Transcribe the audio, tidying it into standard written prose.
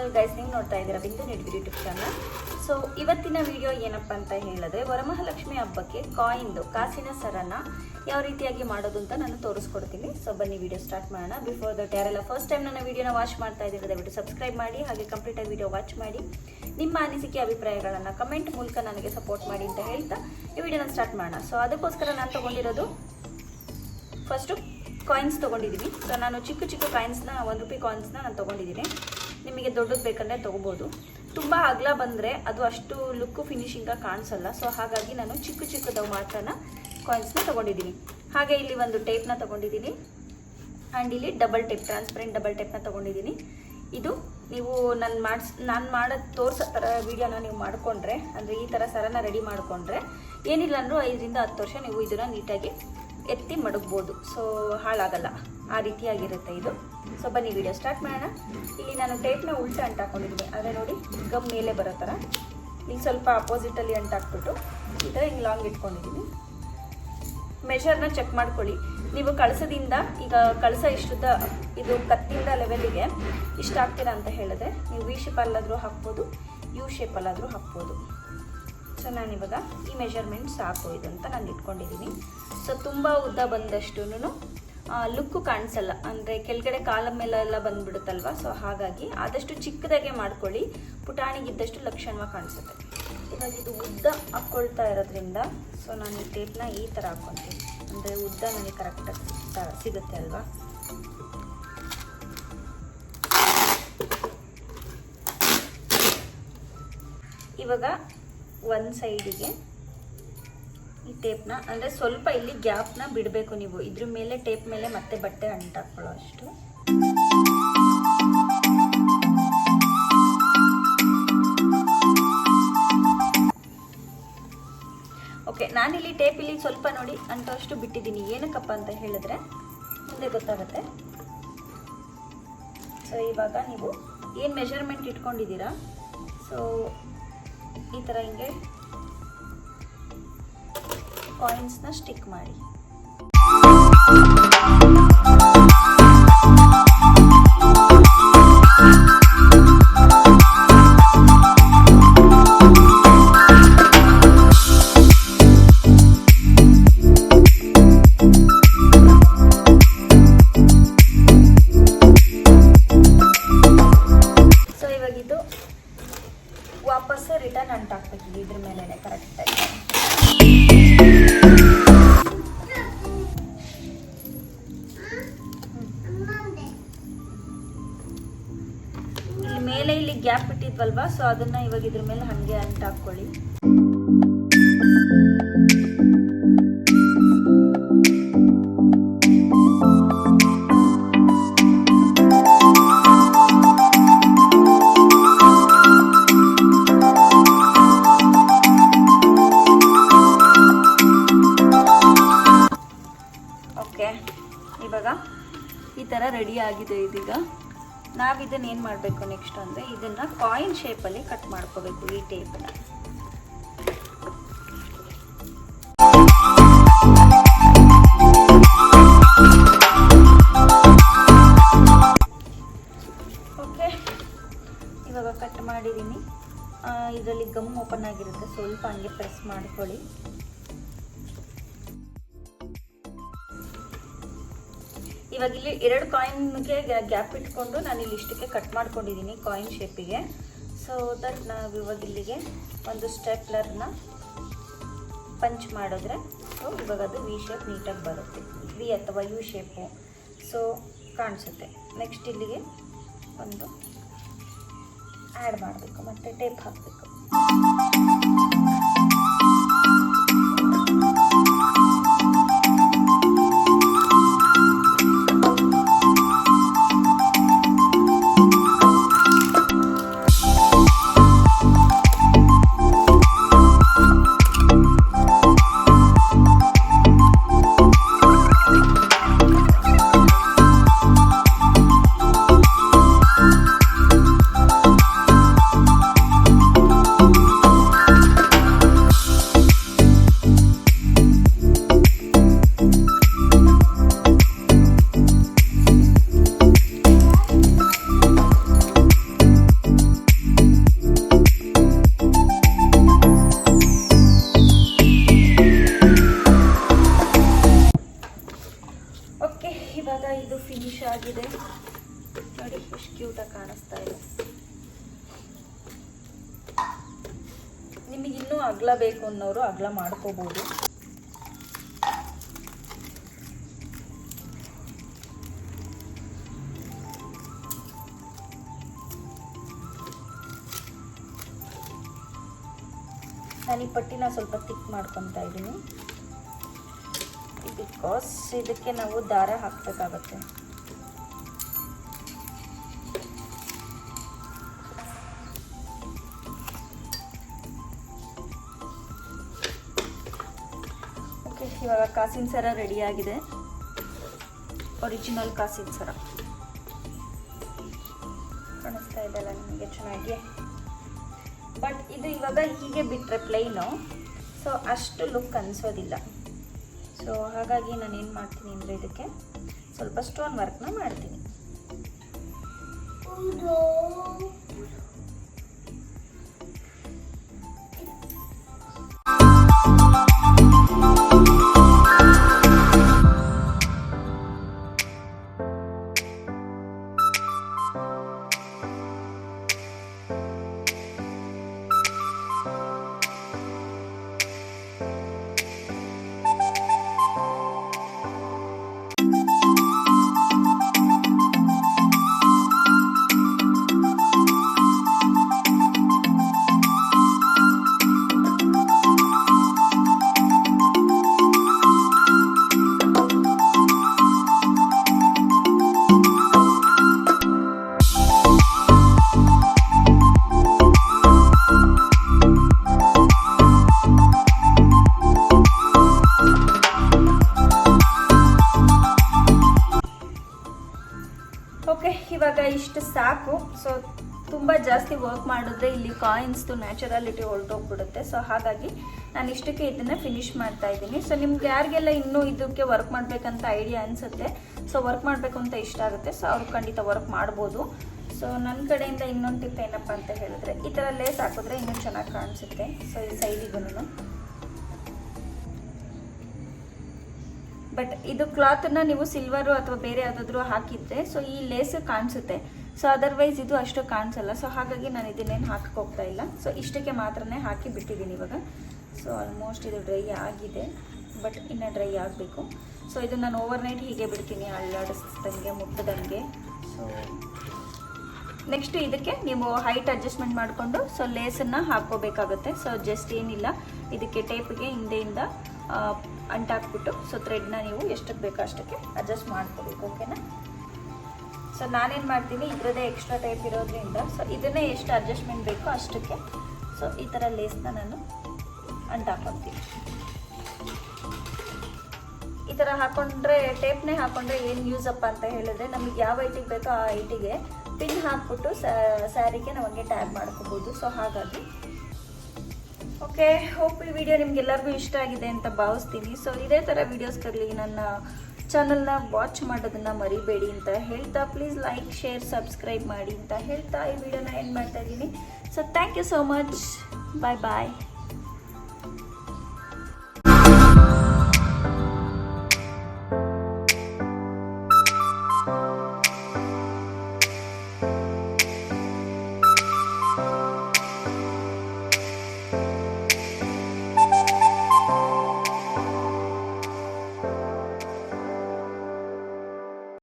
Channel guys, ನೀವು ನೋಡ್ತಾ ಇದ್ದೀರಾ ಬಿಂದು ನಿಡ್ಗಿರಿ ಯೂಟ್ಯೂಬ್ ಚಾನಲ್. ಸೊ ಇವತ್ತಿನ ವಿಡಿಯೋ ಏನಪ್ಪ ಅಂತ ಹೇಳಿದ್ರೆ, ವರಮಹಾಲಕ್ಷ್ಮಿ ಹಬ್ಬಕ್ಕೆ ಕಾಸಿನ ಸರನ ಯಾವ ರೀತಿಯಾಗಿ ಮಾಡೋದು ಅಂತ ನಾನು ತೋರಿಸ್ಕೊಡ್ತೀನಿ. ಸೊ ಬನ್ನಿ ವಿಡಿಯೋ ಸ್ಟಾರ್ಟ್ ಮಾಡೋಣ. ಬಿಫೋರ್ ದಟ್ ಯಾರೆಲ್ಲ ಫಸ್ಟ್ ಟೈಮ್ ನನ್ನ ವಿಡಿಯೋನ ವಾಚ್ ಮಾಡ್ತಾ ಇದ್ದೀರಾ ದಯವಿಟ್ಟು ಸಬ್ಸ್ಕ್ರೈಬ್ ಮಾಡಿ, ಹಾಗೆ ಕಂಪ್ಲೀಟಾಗಿ ವಿಡಿಯೋ ವಾಚ್ ಮಾಡಿ ನಿಮ್ಮ ಅನಿಸಿಕೆ ಅಭಿಪ್ರಾಯಗಳನ್ನು ಕಮೆಂಟ್ ಮೂಲಕ ನನಗೆ ಸಪೋರ್ಟ್ ಮಾಡಿ ಅಂತ ಹೇಳ್ತಾ ಈ ವಿಡಿಯೋನ ಸ್ಟಾರ್ಟ್ ಮಾಡೋಣ. ಸೊ ಅದಕ್ಕೋಸ್ಕರ ನಾನು ತೊಗೊಂಡಿರೋದು ಫಸ್ಟು ಕಾಯಿನ್ಸ್ ತೊಗೊಂಡಿದ್ದೀನಿ. ಸೊ ನಾನು ಚಿಕ್ಕ ಕಾಯಿನ್ಸ್ನ ₹1 ಕಾಯಿನ್ಸ್ನ ನಾನು ತೊಗೊಂಡಿದ್ದೀನಿ. ನಿಮಗೆ ದೊಡ್ಡದು ಬೇಕಂದರೆ ತೊಗೋಬೋದು. ತುಂಬ ಅಗಲ ಬಂದರೆ ಅದು ಅಷ್ಟು ಲುಕ್ಕು ಫಿನಿಶಿಂಗಾಗಿ ಕಾಣಿಸಲ್ಲ. ಸೊ ಹಾಗಾಗಿ ನಾನು ಚಿಕ್ಕದವು ಮಾತ್ರನ ಕಾಯಿನ್ಸ್ನ ತೊಗೊಂಡಿದ್ದೀನಿ. ಹಾಗೆ ಇಲ್ಲಿ ಒಂದು ಟೇಪ್ನ ತೊಗೊಂಡಿದ್ದೀನಿ. ಆ್ಯಂಡ್ ಇಲ್ಲಿ ಟ್ರಾನ್ಸ್ಪರೆಂಟ್ ಡಬಲ್ ಟೇಪ್ನ ತೊಗೊಂಡಿದ್ದೀನಿ. ಇದು ನೀವು ನಾನು ಮಾಡೋದು ತೋರಿಸೋ ಥರ ವೀಡಿಯೋನ ನೀವು ಮಾಡಿಕೊಂಡ್ರೆ, ಅಂದರೆ ಈ ಥರ ಸರನ ರೆಡಿ ಮಾಡಿಕೊಂಡ್ರೆ ಏನಿಲ್ಲ ಅಂದರೂ 5 ರಿಂದ 10 ವರ್ಷ ನೀವು ಇದನ್ನು ನೀಟಾಗಿ ಎತ್ತಿ ಮಡಗ್ಬೋದು. ಸೊ ಹಾಳಾಗಲ್ಲ, ಆ ರೀತಿಯಾಗಿರುತ್ತೆ ಇದು. ಸೊ ಬನ್ನಿ ವಿಡಿಯೋ ಸ್ಟಾರ್ಟ್ ಮಾಡೋಣ. ಇಲ್ಲಿ ನಾನು ಟೇಪ್ನ ಉಲ್ಟಾ ಅಂಟಾಕೊಂಡಿದ್ದೀನಿ. ಆದರೆ ನೋಡಿ ಗಮ್ ಮೇಲೆ ಬರೋ ಥರ ಇಲ್ಲಿ ಸ್ವಲ್ಪ ಅಪೋಸಿಟಲ್ಲಿ ಅಂಟಾಕ್ಬಿಟ್ಟು ಈ ಥರ ಹಿಂಗೆ ಲಾಂಗ್ ಇಟ್ಕೊಂಡಿದ್ದೀನಿ. ಮೆಷರ್ನ ಚೆಕ್ ಮಾಡ್ಕೊಳ್ಳಿ. ನೀವು ಕಳಸದಿಂದ, ಈಗ ಕಳಸ ಇಷ್ಟುದ್ದ ಇದು ಕತ್ತಿಂದ ಲೆವೆಲ್ಲಿಗೆ ಇಷ್ಟ ಆಗ್ತೀರಾ ಅಂತ ಹೇಳಿದ್ರೆ ನೀವು ವಿ ಶೇಪಲ್ಲಾದರೂ ಹಾಕ್ಬೋದು, ಯು ಶೇಪಲ್ಲಾದರೂ ಹಾಕ್ಬೋದು. ಸೊ ನಾನಿವಾಗ ಈ ಮೆಷರ್ಮೆಂಟ್ ಸಾಕು ಇದು ಅಂತ ನಾನು ಇಟ್ಕೊಂಡಿದ್ದೀನಿ. ಸೊ ತುಂಬ ಉದ್ದ ಬಂದಷ್ಟು ಲುಕ್ಕು ಕಾಣಿಸಲ್ಲ, ಅಂದರೆ ಕೆಳಗಡೆ ಕಾಲ ಮೇಲೆಲ್ಲ ಬಂದುಬಿಡುತ್ತಲ್ವ. ಸೊ ಹಾಗಾಗಿ ಆದಷ್ಟು ಚಿಕ್ಕದಾಗೆ ಮಾಡ್ಕೊಳ್ಳಿ, ಪುಟಾಣಿಗಿದ್ದಷ್ಟು ಲಕ್ಷಣವಾಗಿ ಕಾಣಿಸುತ್ತೆ. ಇವಾಗ ಇದು ಉದ್ದ ಹಾಕ್ಕೊಳ್ತಾ ಇರೋದ್ರಿಂದ ಸೊ ನಾನು ಈ ಟೇಪ್ನ ಈ ಥರ ಹಾಕ್ಕೊತೀನಿ, ಅಂದರೆ ಉದ್ದ ನನಗೆ ಕರೆಕ್ಟಾಗಿ ಸಿಗುತ್ತೆ ಅಲ್ವಾ. ಇವಾಗ ಒಂದು ಸೈಡಿಗೆ ಈ ಟೇಪ್ನ, ಅಂದರೆ ಸ್ವಲ್ಪ ಇಲ್ಲಿ ಗ್ಯಾಪ್ನ ಬಿಡಬೇಕು ನೀವು. ಇದ್ರ ಮೇಲೆ ಟೇಪ್ ಮೇಲೆ ಮತ್ತೆ ಬಟ್ಟೆ ಅಂಟಾಕೊಳ್ಳೋ ಅಷ್ಟು. ಓಕೆ, ನಾನಿಲ್ಲಿ ಟೇಪ್ ಇಲ್ಲಿ ಸ್ವಲ್ಪ ನೋಡಿ ಅಂಟೋಷ್ಟು ಬಿಟ್ಟಿದ್ದೀನಿ. ಏನಕ್ಕಪ್ಪ ಅಂತ ಹೇಳಿದ್ರೆ ಮುಂದೆ ಗೊತ್ತಾಗುತ್ತೆ. ಸೊ ಇವಾಗ ನೀವು ಏನು ಮೆಷರ್ಮೆಂಟ್ ಇಟ್ಕೊಂಡಿದ್ದೀರಾ, ಸೊ ಈ ಥರ ಹಿಂಗೆ ಕಾಯಿನ್ಸ್ನ ಸ್ಟಿಕ್ ಮಾಡಿ. ಸೊ ಇವಾಗಿದ್ದು ವಾಪಸ್ ರಿಟರ್ನ್ ಅಂಟಾಕ್ಬೇಕಿದೆ ಇದ್ರ ಮೇಲೆ ಕರೆಕ್ಟಾಗಿ. ಇಲ್ಲಿ ಗ್ಯಾಪ್ ಬಿಟ್ಟಿದ್ವಲ್ವಾ, ಸೊ ಅದನ್ನ ಇವಾಗ ಇದ್ರ ಮೇಲೆ ಹಾಗೆ ಅಂಟಾಕೊಳ್ಳಿ. ಓಕೆ, ಇವಾಗ ಈ ಥರ ರೆಡಿ ಆಗಿದೆ. ಇದೀಗ ನಾವಿದನ್ನು ಏನು ಮಾಡಬೇಕು ನೆಕ್ಸ್ಟ್ ಅಂದರೆ, ಇದನ್ನು ಕಾಯಿನ್ ಶೇಪಲ್ಲಿ ಕಟ್ ಮಾಡ್ಕೋಬೇಕು ಈ ಟೇಪನ್ನ. ಓಕೆ, ಇವಾಗ ಕಟ್ ಮಾಡಿದ್ದೀನಿ. ಇದರಲ್ಲಿ ಗಮ್ ಓಪನ್ ಆಗಿರುತ್ತೆ, ಸ್ವಲ್ಪ ಹಂಗೆ ಪ್ರೆಸ್ ಮಾಡ್ಕೊಳ್ಳಿ. ಇವಾಗ ಇಲ್ಲಿ 2 ಕಾಯಿನ್ಗೆ ಗ್ಯಾಪ್ ಇಟ್ಕೊಂಡು ನಾನು ಇಲ್ಲಿ ಇಷ್ಟಕ್ಕೆ ಕಟ್ ಮಾಡ್ಕೊಂಡಿದ್ದೀನಿ ಕಾಯಿನ್ ಶೇಪಿಗೆ. ಸೊ ದಟ್ ನಾವು ಇವಾಗ ಇಲ್ಲಿಗೆ ಒಂದು ಸ್ಟೆಪ್ಲರ್ನ ಪಂಚ್ ಮಾಡಿದ್ರೆ ಸೊ ಇವಾಗ ಅದು ವಿ ಶೇಪ್ ನೀಟಾಗಿ ಬರುತ್ತೆ, ವಿ ಅಥವಾ ಯು ಶೇಪು ಸೊ ಕಾಣಿಸುತ್ತೆ. ನೆಕ್ಸ್ಟ್ ಇಲ್ಲಿಗೆ ಒಂದು ಆ್ಯಡ್ ಮಾಡಬೇಕು, ಮತ್ತು ಟೇಪ್ ಹಾಕಬೇಕು. ಇವಾಗ ಇದು ಫಿನಿಶ್ ಆಗಿದೆ ನೋಡಿ, ಎಷ್ಟು ಕ್ಯೂಟಾಗಿ ಕಾಣಿಸ್ತಾ ಇದೆ. ನಿಮಗೆ ಇನ್ನೂ ಅಗಲ ಬೇಕು ಅನ್ನೋರು ಅಗಲ ಮಾಡ್ಕೋಬಹುದು. ನಾನು ಈ ಪಟ್ಟಿನ ಸ್ವಲ್ಪ ತಿಕ್ ಮಾಡ್ಕೊತಾ ಇದ್ದೀನಿ, ಬಿಕಾಸ್ ಇದಕ್ಕೆ ನಾವು ದಾರ ಹಾಕಬೇಕಾಗತ್ತೆ. ಓಕೆ, ಇವಾಗ ಕಾಸಿನ ಸರ ರೆಡಿಯಾಗಿದೆ, ಒರಿಜಿನಲ್ ಕಾಸಿನ ಸರ ಕಾಣಿಸ್ತಾ ಇದೆಲ್ಲ ನಿಮಗೆ ಚೆನ್ನಾಗಿ. ಬಟ್ ಇದು ಇವಾಗ ಹೀಗೆ ಬಿಟ್ಟರೆ ಪ್ಲೈನು, ಸೊ ಅಷ್ಟು ಲುಕ್ ಅನಿಸೋದಿಲ್ಲ. ಸೊ ಹಾಗಾಗಿ ನಾನು ಏನು ಮಾಡ್ತೀನಿ ಅಂದರೆ ಇದಕ್ಕೆ ಸ್ವಲ್ಪ ಸ್ಟೋನ್ ವರ್ಕ್ನ ಮಾಡ್ತೀನಿ. ಓಕೆ, ಇವಾಗ ಇಷ್ಟು ಸಾಕು. ಸೊ ತುಂಬ ಜಾಸ್ತಿ ವರ್ಕ್ ಮಾಡಿದ್ರೆ ಇಲ್ಲಿ ಕಾಯಿನ್ಸ್ದು ನ್ಯಾಚುರಾಲಿಟಿ ಹೊರಟೋಗ್ಬಿಡುತ್ತೆ. ಸೊ ಹಾಗಾಗಿ ನಾನು ಇಷ್ಟಕ್ಕೆ ಇದನ್ನು ಫಿನಿಶ್ ಮಾಡ್ತಾ ಇದ್ದೀನಿ. ಸೊ ನಿಮ್ಗೆ ಯಾರಿಗೆಲ್ಲ ಇನ್ನೂ ಇದಕ್ಕೆ ವರ್ಕ್ ಮಾಡಬೇಕಂತ ಐಡಿಯಾ ಅನಿಸುತ್ತೆ, ಸೊ ವರ್ಕ್ ಮಾಡಬೇಕು ಅಂತ ಇಷ್ಟ ಆಗುತ್ತೆ, ಸೊ ಅವ್ರು ಖಂಡಿತ ವರ್ಕ್ ಮಾಡ್ಬೋದು. ಸೊ ನನ್ನ ಕಡೆಯಿಂದ ಇನ್ನೊಂದು ಟಿಪ್ ಏನಪ್ಪ ಅಂತ ಹೇಳಿದ್ರೆ, ಈ ಥರ ಲೇಸ್ ಹಾಕಿದ್ರೆ ಇನ್ನೂ ಚೆನ್ನಾಗಿ ಕಾಣಿಸುತ್ತೆ. ಸೊ ಈ ಸೈಡಿಗೂ ಬಟ್ ಇದು ಕ್ಲಾತನ್ನು ನೀವು ಸಿಲ್ವರು ಅಥವಾ ಬೇರೆ ಯಾವುದಾದ್ರೂ ಹಾಕಿದ್ರೆ ಸೊ ಈ ಲೇಸ್ ಕಾಣಿಸುತ್ತೆ. ಸೊ ಅದರ್ವೈಸ್ ಇದು ಅಷ್ಟು ಕಾಣಿಸಲ್ಲ. ಸೊ ಹಾಗಾಗಿ ನಾನು ಇದನ್ನೇನು ಹಾಕಕ್ಕೆ ಹೋಗ್ತಾ ಇಲ್ಲ. ಸೊ ಇಷ್ಟಕ್ಕೆ ಮಾತ್ರನೇ ಹಾಕಿ ಬಿಟ್ಟಿದ್ದೀನಿ ಇವಾಗ. ಸೊ ಆಲ್ಮೋಸ್ಟ್ ಇದು ಡ್ರೈ ಆಗಿದೆ, ಬಟ್ ಇನ್ನು ಡ್ರೈ ಆಗಬೇಕು. ಸೊ ಇದು ನಾನು ಓವರ್ನೈಟ್ ಹೀಗೆ ಬಿಡ್ತೀನಿ, ಅಳ್ಳಾಡಿಸ್ದಂಗೆ ಮುಟ್ಟದಂಗೆ. ಸೊ ನೆಕ್ಸ್ಟ್ ಇದಕ್ಕೆ ನೀವು ಹೈಟ್ ಅಡ್ಜಸ್ಟ್ಮೆಂಟ್ ಮಾಡಿಕೊಂಡು ಸೊ ಲೇಸನ್ನು ಹಾಕ್ಕೋಬೇಕಾಗುತ್ತೆ. ಸೊ ಜಸ್ಟ್ ಏನಿಲ್ಲ, ಇದಕ್ಕೆ ಟೇಪ್ಗೆ ಹಿಂದೆಯಿಂದ ಅಂಟಾಕ್ಬಿಟ್ಟು ಸೊ ಥ್ರೆಡ್ನ ನೀವು ಎಷ್ಟಕ್ಕೆ ಬೇಕೋ ಅಷ್ಟಕ್ಕೆ ಅಡ್ಜಸ್ಟ್ ಮಾಡ್ಕೋಬೇಕು. ಓಕೆನಾ? ಸೊ ನಾನೇನು ಮಾಡ್ತೀನಿ, ಇದರದೇ ಎಕ್ಸ್ಟ್ರಾ ಟೈಪ್ ಇರೋದ್ರಿಂದ ಸೊ ಇದನ್ನೇ ಎಷ್ಟು ಅಡ್ಜಸ್ಟ್ಮೆಂಟ್ ಬೇಕೋ ಅಷ್ಟಕ್ಕೆ ಸೊ ಈ ಥರ ಲೇಸ್ನ ನಾನು ಅಂಟಾಕೊತೀನಿ. ಈ ಥರ ಹಾಕೊಂಡ್ರೆ, ಟೇಪ್ನೇ ಹಾಕೊಂಡ್ರೆ ಏನು ಯೂಸಪ್ಪ ಅಂತ ಹೇಳಿದ್ರೆ, ನಮಗೆ ಯಾವ ಹೈಟಿಗೆ ಬೇಕೋ ಆ ಹೈಟಿಗೆ ಪಿನ್ ಹಾಕ್ಬಿಟ್ಟು ಸ್ಯಾರಿಗೆ ನಾವಂಗೆ ಟ್ಯಾಗ್ ಮಾಡ್ಕೋಬೋದು. ಸೊ ಹಾಗಾಗಿ ಓಕೆ, ಹೋಪ್ ಈ ವಿಡಿಯೋ ನಿಮ್ಗೆಲ್ಲರಿಗೂ ಇಷ್ಟ ಆಗಿದೆ ಅಂತ ಭಾವಿಸ್ತೀನಿ. ಸೊ ಇದೇ ಥರ ವೀಡಿಯೋಸ್ಗಾಗಿ ನನ್ನ ಚಾನಲ್ನ ವಾಚ್ ಮಾಡೋದನ್ನು ಮರಿಬೇಡಿ ಅಂತ ಹೇಳ್ತಾ, ಪ್ಲೀಸ್ ಲೈಕ್, ಶೇರ್, ಸಬ್ಸ್ಕ್ರೈಬ್ ಮಾಡಿ ಅಂತ ಹೇಳ್ತಾ ಈ ವಿಡಿಯೋನ ಎಂಡ್ ಮಾಡ್ತಾ ಇದ್ದೀನಿ. So thank you so much. Bye bye.